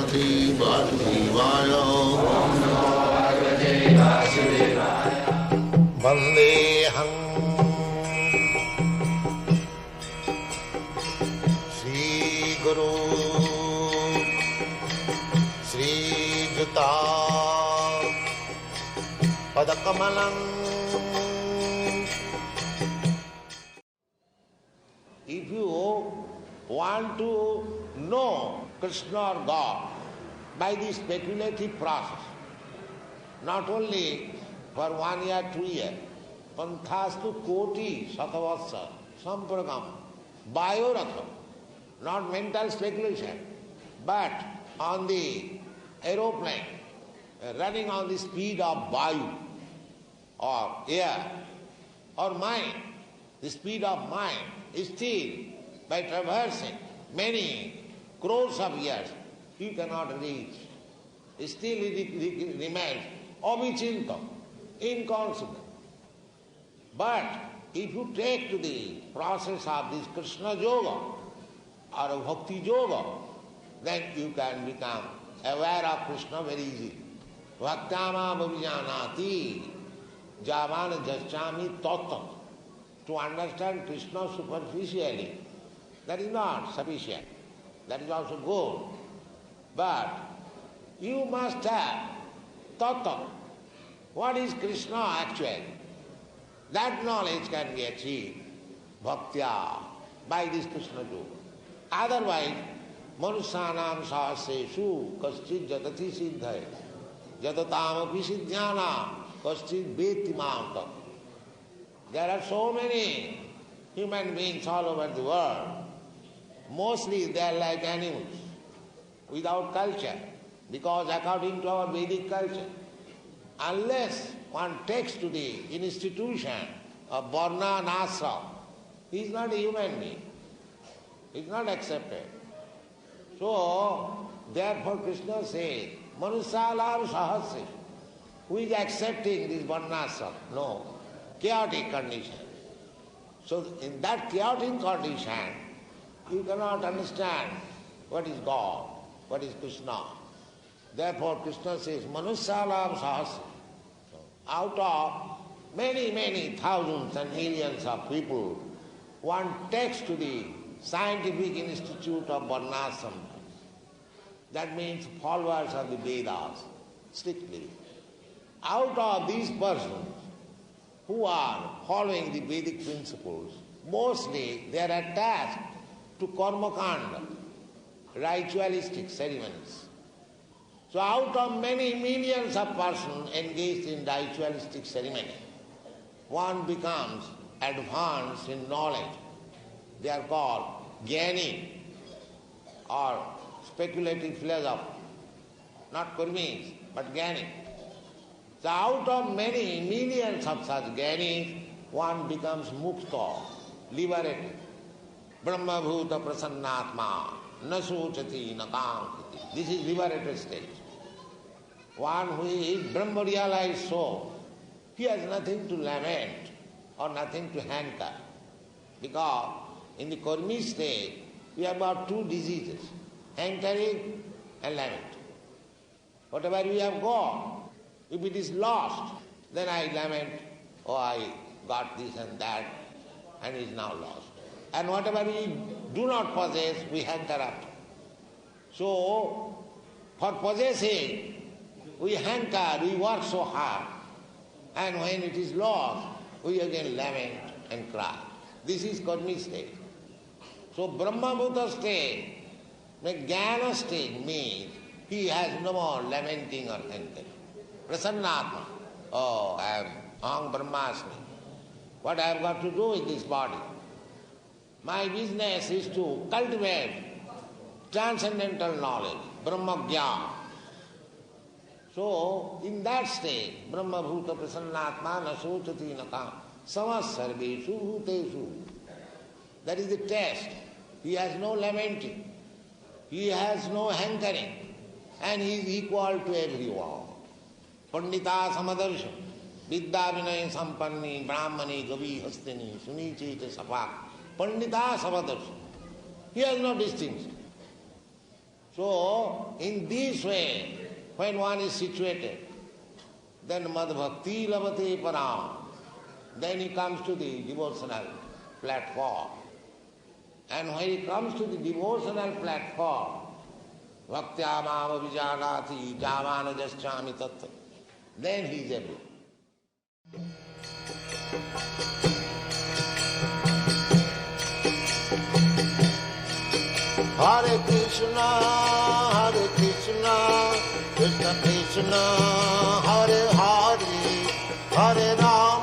भगवते वासुदेवाय। वन्देऽहं श्रीगुरो श्रीयुता पदकमलं। If you want to know Krishna or God by this speculative process, not only for 1 year, 2 years, panthastu koti satavassa sampragam vayoratham, not mental speculation, but on the aeroplane, running on the speed of vayu or air or mind, the speed of mind is still by traversing many crores of years, you cannot reach. Still it remains avichintam, inconsequent. But if you take to the process of this Krishna Yoga or Bhakti Yoga, then you can become aware of Krishna very easily. Bhaktyamam abhijanati javana jaschami tattam. To understand Krishna superficially, that is not sufficient. That is also good. But you must have tattva. What is Krishna actually? That knowledge can be achieved bhaktya by this Krishna yoga. Otherwise, manusyanam sahasreshu kaschid jatati siddhaya jatatam api siddhyanam kaschid veti mamtam. There are so many human beings all over the world. Mostly they are like animals, without culture, because according to our Vedic culture, unless one takes to the institution of varna and ashram, he is not a human being. He is not accepted. So, therefore Krishna says, manusyalam sahasreshu. Who is accepting this varna ashram? No. Chaotic condition. So in that chaotic condition, you cannot understand what is God, what is Krishna. Therefore Krishna says, manusyalam sahasreshu. Out of many, many thousands and millions of people, one takes to the scientific institute of varnashram. That means followers of the Vedas, strictly. Out of these persons who are following the Vedic principles, mostly they are attached to karma kanda, ritualistic ceremonies. So out of many millions of persons engaged in ritualistic ceremony, one becomes advanced in knowledge. They are called jnani or speculative philosopher, not kurmis, but jnani. So out of many millions of such jnanis, one becomes mukta, liberated. Brahma bhuta prasannatma, na sochati na kankati. This is liberated state. One who is Brahma realized soul, he has nothing to lament or nothing to hanker. Because in the karmi state, we have got two diseases, hankering and lament. Whatever we have got, if it is lost, then I lament, oh, I got this and that, and it is now lost. And whatever we do not possess, we hanker after. So, for possessing, we hanker, we work so hard, and when it is lost, we again lament and cry. This is karmi state. So, Brahma-bhuta state, the jnana state means he has no more lamenting or hankering. Prasannatma. Oh, I am aham brahmasmi. What I have got to do with this body? My business is to cultivate transcendental knowledge, Brahma Jnana. So, in that state, Brahma Bhuta Prasannatma na sochati na kam samas sarveshu bhuteshu. That is the test. He has no lamenting. He has no hankering. And he is equal to everyone. Pandita Samadarsham, Vidya Vinay Sampanni, Brahmani, Gavi Hastini, Sunichita Sapak. Pandita Samadarsham. He has no distinction. So, in this way, when one is situated, then mad bhakti lavate param. Then he comes to the devotional platform. And when he comes to the devotional platform, bhaktya mama vijanati javana jaschami tattva, then he is able. Hare Krishna, Krishna Krishna, Hare Hare, Hare Rama.